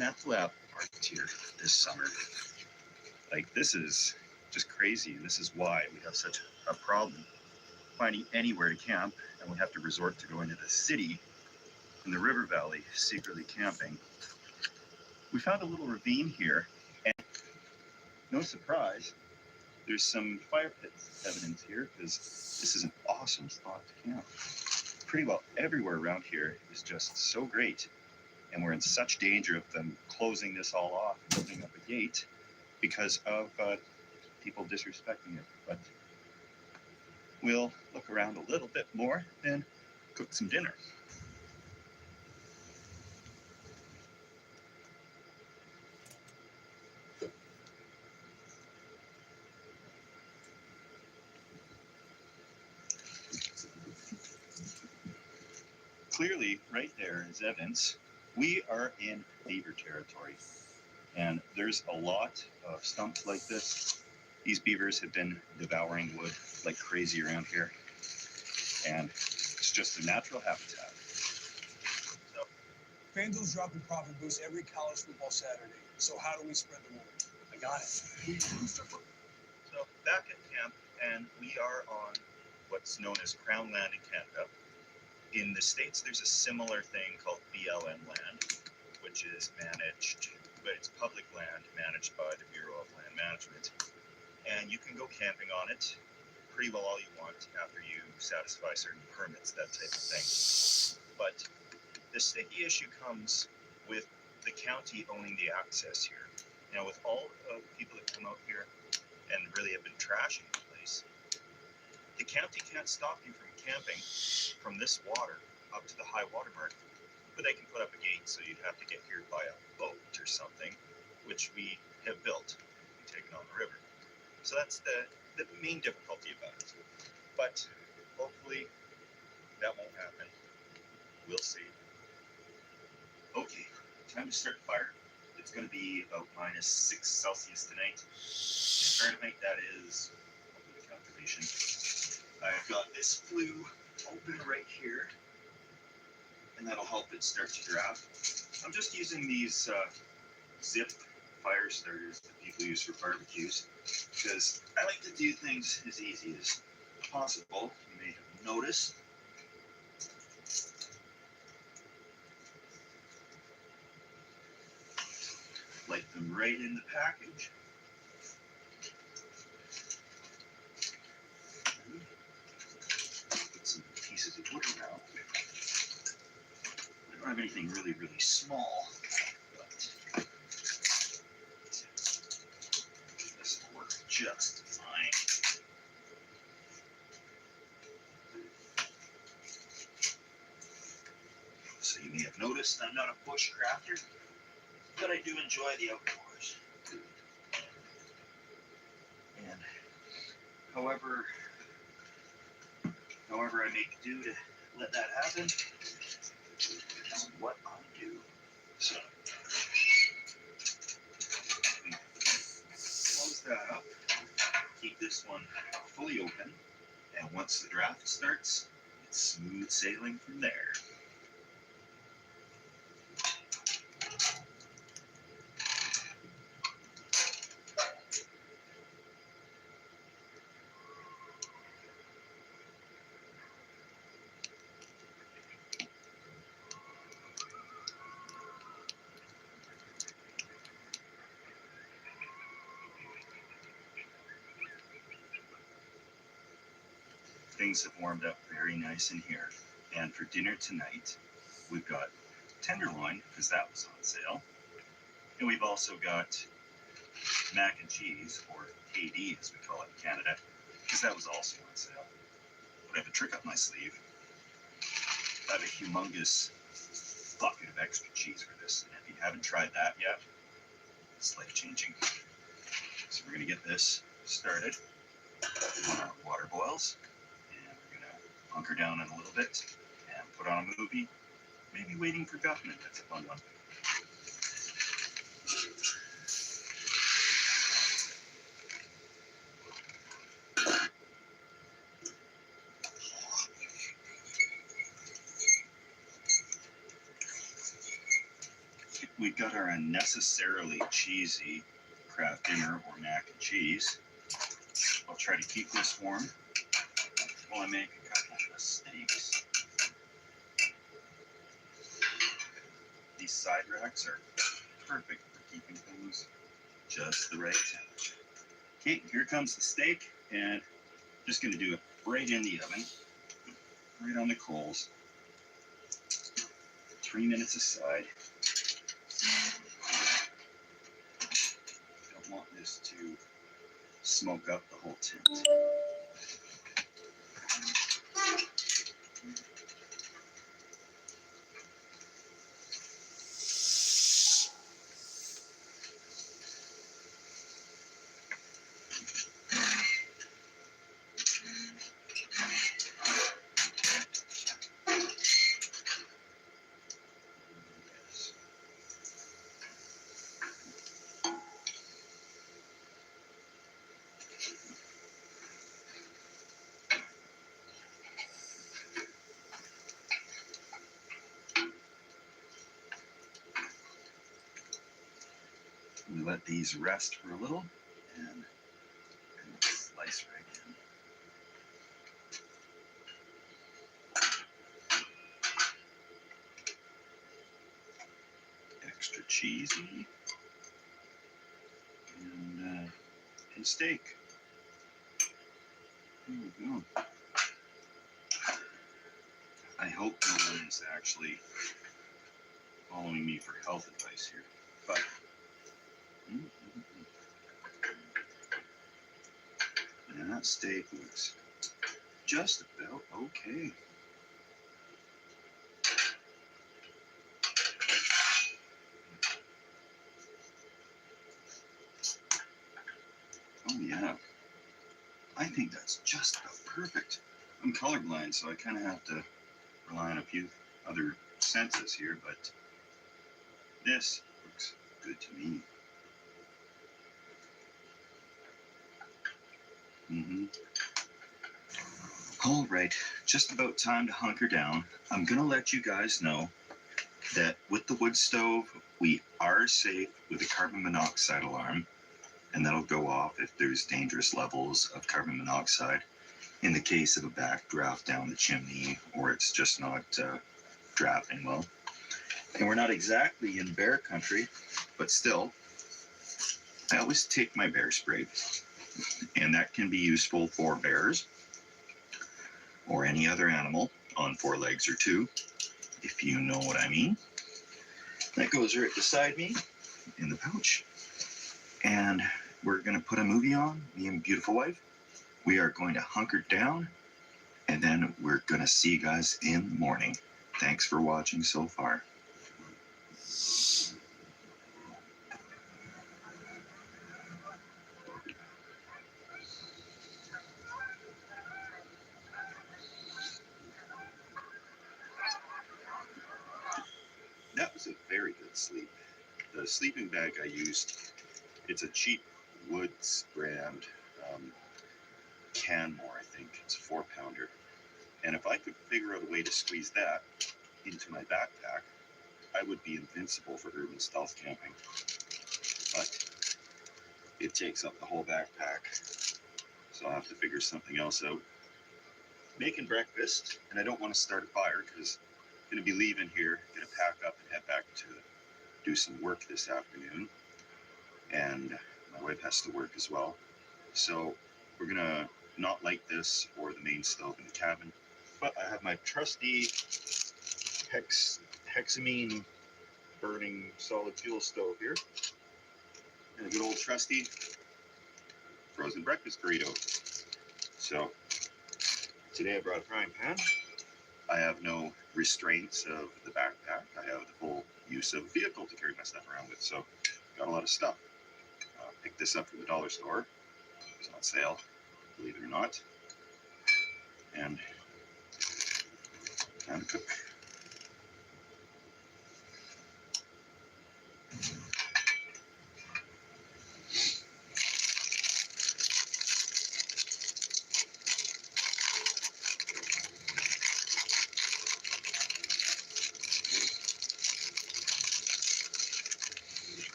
meth lab parked here this summer. Like, this is just crazy. And this is why we have such a problem finding anywhere to camp, and we have to resort to going to the city in the river valley, secretly camping. We found a little ravine here, and no surprise, there's some fire pit evidence here, because this is an awesome spot to camp. Pretty well everywhere around here is just so great, and we're in such danger of them closing this all off and opening up a gate because of people disrespecting it. But we'll look around a little bit more and cook some dinner. Clearly, right there is evidence. We are in beaver territory, and there's a lot of stumps like this. These beavers have been devouring wood like crazy around here, and it's just a natural habitat. So, FanDuel's dropping profit boosts every college football Saturday. So how do we spread the word? I got it. So back at camp, and we are on what's known as Crown land in Canada. In the States, there's a similar thing called BLM land, which is managed, but it's public land managed by the Bureau of Land Management. And you can go camping on it pretty well all you want after you satisfy certain permits, that type of thing. But the sticky issue comes with the county owning the access here. Now, with all of the people that come out here and really have been trashing the place, the county can't stop you from camping from this water up to the high water mark, but they can put up a gate, so you'd have to get here by a boat or something, which we have built and taken on the river. So that's the main difficulty about it. But hopefully that won't happen. We'll see. Okay, time to start the fire. It's going to be about -6 Celsius tonight. Fahrenheit, that is, the calculation. I've got this flue open right here, and that'll help it start to draft. I'm just using these zip fire starters that people use for barbecues, because I like to do things as easy as possible. You may have noticed. Light them right in the package. Put some pieces of wood around. I don't have anything really, really small, but this will work just fine. So you may have noticed I'm not a bushcrafter, but I do enjoy the outdoors. And however I make do to let that happen, that's what I do. So close that up, keep this one fully open, and once the draft starts, it's smooth sailing from there. Things have warmed up very nice in here. And for dinner tonight, we've got tenderloin, because that was on sale. And we've also got mac and cheese, or KD as we call it in Canada, because that was also on sale. But I have a trick up my sleeve. I have a humongous bucket of extra cheese for this. And if you haven't tried that yet, it's life-changing. So we're going to get this started when our water boils. Hunker down in a little bit and put on a movie. Maybe Waiting for Government. That's a fun one. we got our unnecessarily cheesy Kraft dinner or mac and cheese. I'll try to keep this warm while I make a couple of steaks. These side racks are perfect for keeping things just the right temperature. Okay, here comes the steak, and just going to do it right in the oven, right on the coals. 3 minutes aside. Don't want this to smoke up the whole tent. We let these rest for a little, and slice right in. Extra cheesy, and steak. There we go. I hope no one is actually following me for health advice here, but and that steak looks just about okay. Oh yeah, I think that's just about perfect. I'm colorblind, so I kind of have to rely on a few other senses here, but this looks good to me. All right, just about time to hunker down. I'm gonna let you guys know that with the wood stove, we are safe with a carbon monoxide alarm, and that'll go off if there's dangerous levels of carbon monoxide in the case of a backdraft down the chimney, or it's just not drafting well. And we're not exactly in bear country, but still, I always take my bear spray, and that can be useful for bears or any other animal on 4 legs or 2, if you know what I mean. That goes right beside me in the pouch. And we're going to put a movie on, me and beautiful wife. We are going to hunker down, and then we're going to see you guys in the morning. Thanks for watching so far. That was a very good sleep. The sleeping bag I used, it's a cheap Woods brand, Canmore, I think. It's a 4-pounder. And if I could figure out a way to squeeze that into my backpack, I would be invincible for urban stealth camping. But it takes up the whole backpack, so I'll have to figure something else out. Making breakfast, and I don't want to start a fire because I'm going to be leaving here, going to pack up and head back to do some work this afternoon. And my wife has to work as well. So we're going to not light this or the main stove in the cabin, but I have my trusty hexamine burning solid fuel stove here, and a good old trusty frozen breakfast burrito. So today I brought a frying pan. I have no restraints of the backpack. I have the full use of a vehicle to carry my stuff around with, so got a lot of stuff. Picked this up from the dollar store. It's on sale, believe it or not. And time to cook.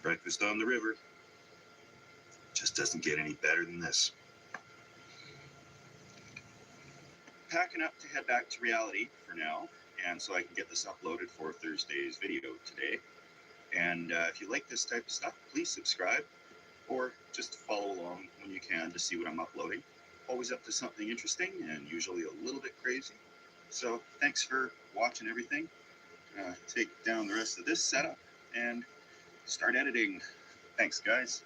Breakfast on the river. Just doesn't get any better than this. Packing up to head back to reality for now, and so I can get this uploaded for Thursday's video today. And if you like this type of stuff, please subscribe, or just follow along when you can to see what I'm uploading. Always up to something interesting and usually a little bit crazy. So thanks for watching everything. Take down the rest of this setup and start editing. Thanks, guys.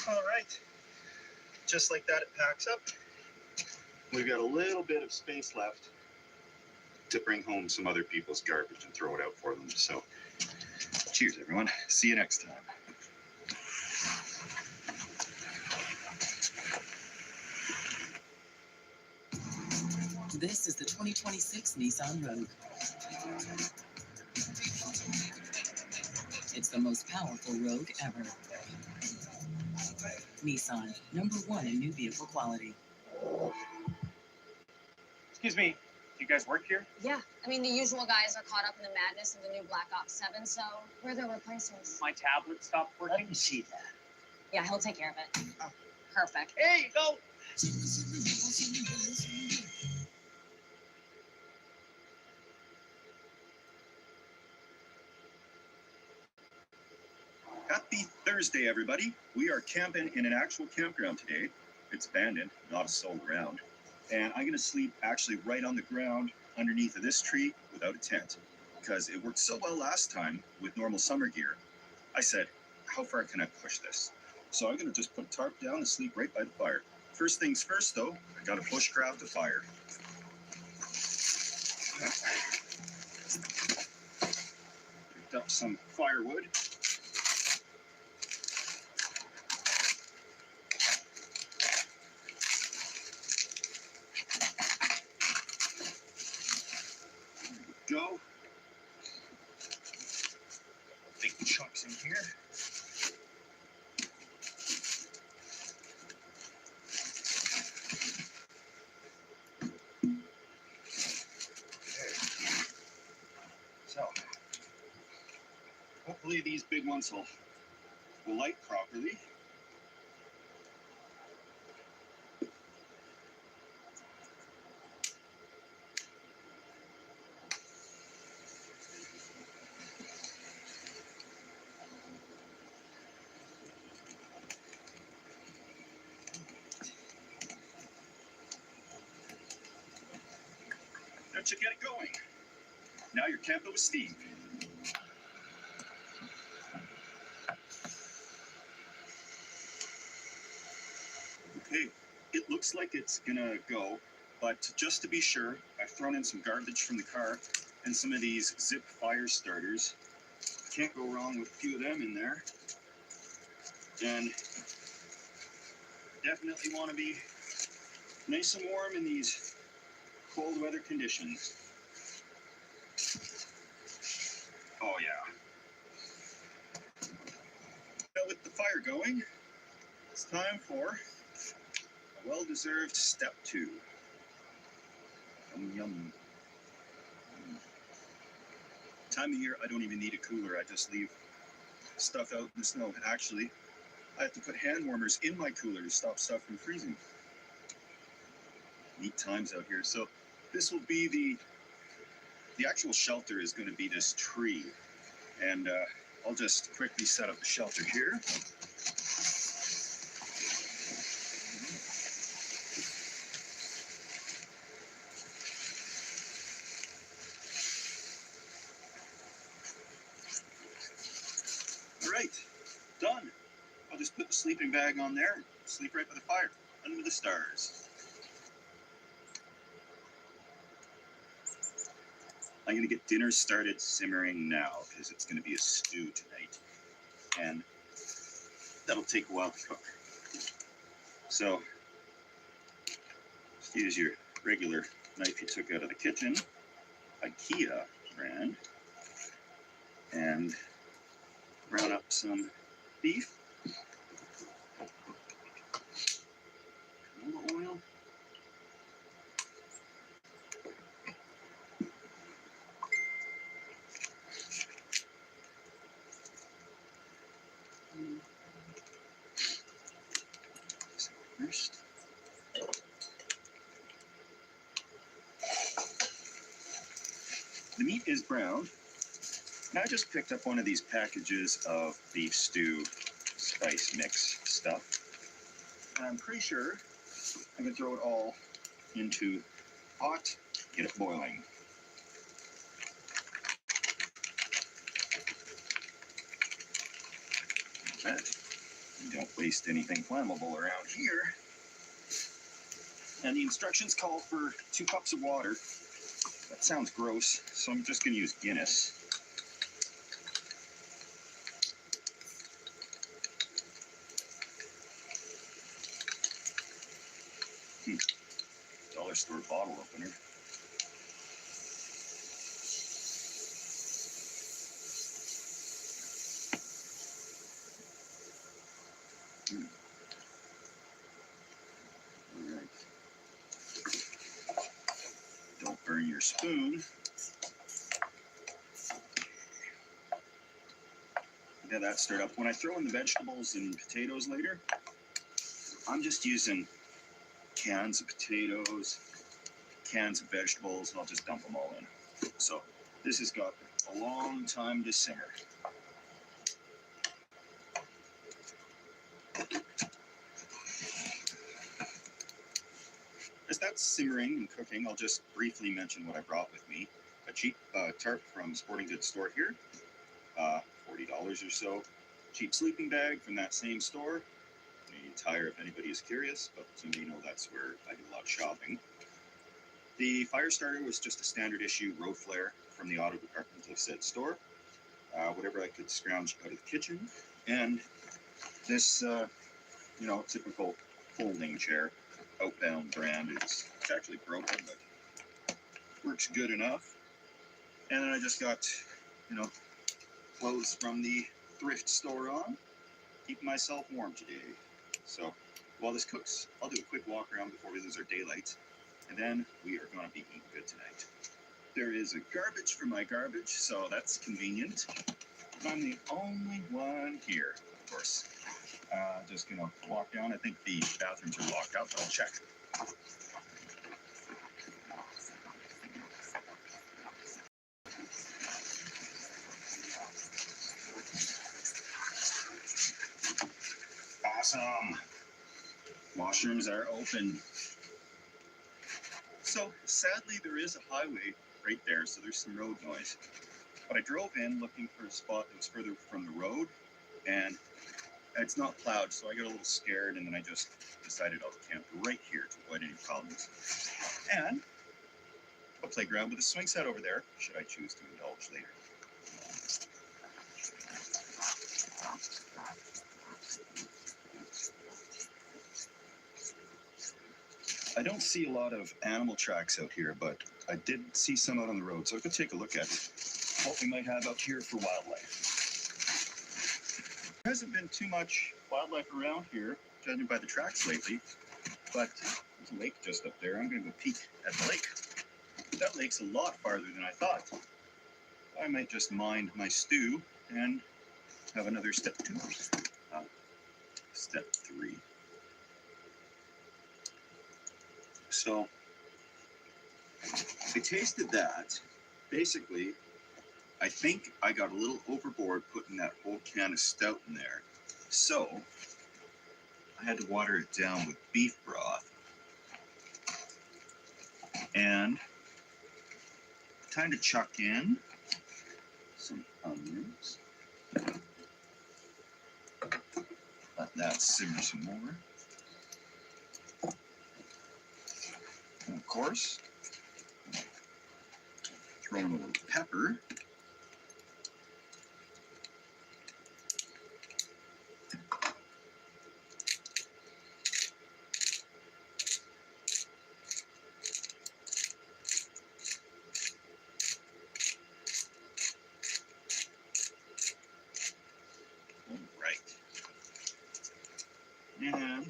All right, just like that, it packs up. We've got a little bit of space left to bring home some other people's garbage and throw it out for them. So, cheers, everyone. See you next time. This is the 2026 Nissan Rogue. It's the most powerful Rogue ever. Nissan, #1 in new vehicle quality. Excuse me, do you guys work here? Yeah, I mean, the usual guys are caught up in the madness of the new Black Ops 7, so we're their replacements. My tablet stopped working. Let me see that. Yeah, he'll take care of it. Oh, perfect. Here you go. Happy Thursday, everybody. We are camping in an actual campground today. It's abandoned, not a soul around. And I'm gonna sleep actually right on the ground underneath of this tree without a tent, because it worked so well last time with normal summer gear. I said, how far can I push this? So I'm gonna just put a tarp down and sleep right by the fire. First things first though, I gotta bushcraft a fire. Picked up some firewood. Go. Big chunks in here. Okay. So, hopefully these big ones will light properly. That should get it going. Now you're camping with Steve. Okay, it looks like it's gonna go, but just to be sure, I've thrown in some garbage from the car and some of these zip fire starters. Can't go wrong with a few of them in there. And definitely want to be nice and warm in these cold weather conditions. Oh yeah. Now with the fire going, it's time for a well-deserved step 2. Yum yum. Time of year, I don't even need a cooler. I just leave stuff out in the snow. Actually, I have to put hand warmers in my cooler to stop stuff from freezing. Neat times out here. So this will be the actual shelter is going to be this tree. And I'll just quickly set up the shelter here. right, done. I'll just put the sleeping bag on there and sleep right by the fire, under the stars. I'm gonna get dinner started simmering now because it's gonna be a stew tonight. And that'll take a while to cook. So, just use your regular knife you took out of the kitchen, IKEA brand, and brown up some beef. Canola oil. First. The meat is browned. And I just picked up one of these packages of beef stew spice mix stuff. And I'm pretty sure I'm gonna throw it all into pot, get it boiling. Like that. You don't waste anything flammable around here. And the instructions call for 2 cups of water. That sounds gross, so I'm just gonna use Guinness. Dollar store bottle opener. All right. Don't burn your spoon. Get that stirred up. When I throw in the vegetables and potatoes later, I'm just using cans of potatoes, cans of vegetables, and I'll just dump them all in. So this has got a long time to simmer. As that's simmering and cooking, I'll just briefly mention what I brought with me. A cheap tarp from Sporting Goods store here, $40 or so. Cheap sleeping bag from that same store. Canadian Tire if anybody is curious, but you know that's where I do a lot of shopping. The fire starter was just a standard issue road flare from the auto department of said store. Whatever I could scrounge out of the kitchen. And this, typical folding chair, Outbound brand. It's actually broken, but works good enough. And then I just got, clothes from the thrift store on, keeping myself warm today. So while this cooks, I'll do a quick walk around before we lose our daylight, and then we are going to be eating good tonight. There is a garbage for my garbage, so that's convenient. I'm the only one here, of course. Just gonna walk down. I think the bathrooms are locked out, but I'll check. Awesome. Washrooms are open. So sadly, there is a highway right there, so there's some road noise. But I drove in looking for a spot that was further from the road, and it's not plowed, so I got a little scared, and then I just decided I'll camp right here to avoid any problems. And a playground with a swing set over there, should I choose to indulge later. I don't see a lot of animal tracks out here, but I did see some out on the road, so I could take a look at what we might have out here for wildlife. There hasn't been too much wildlife around here, judging by the tracks lately, but there's a lake just up there. I'm going to go peek at the lake. That lake's a lot farther than I thought. I might just mind my stew and have another step 2. Step 3. So I tasted that. Basically, I think I got a little overboard putting that whole can of stout in there. So I had to water it down with beef broth. And time to chuck in some onions. Let that simmer some more. And of course, throw in a little pepper. Right. And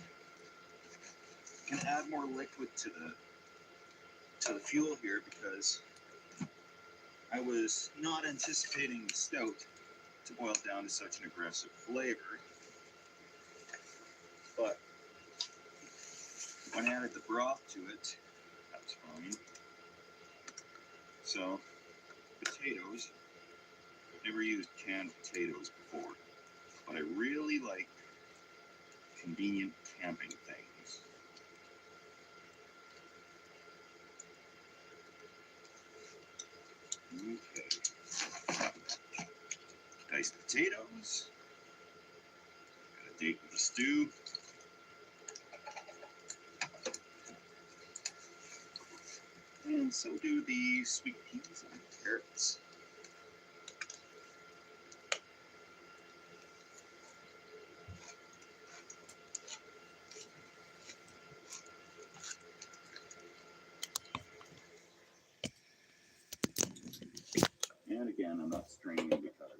can add more liquid to the fuel here because I was not anticipating the stout to boil down to such an aggressive flavor. But when I added the broth to it, that was fine. So, potatoes. I've never used canned potatoes before, but I really like convenient camping things. Okay. Diced potatoes. Got a date with the stew. And so do the sweet peas and carrots. And again, I'm not straining because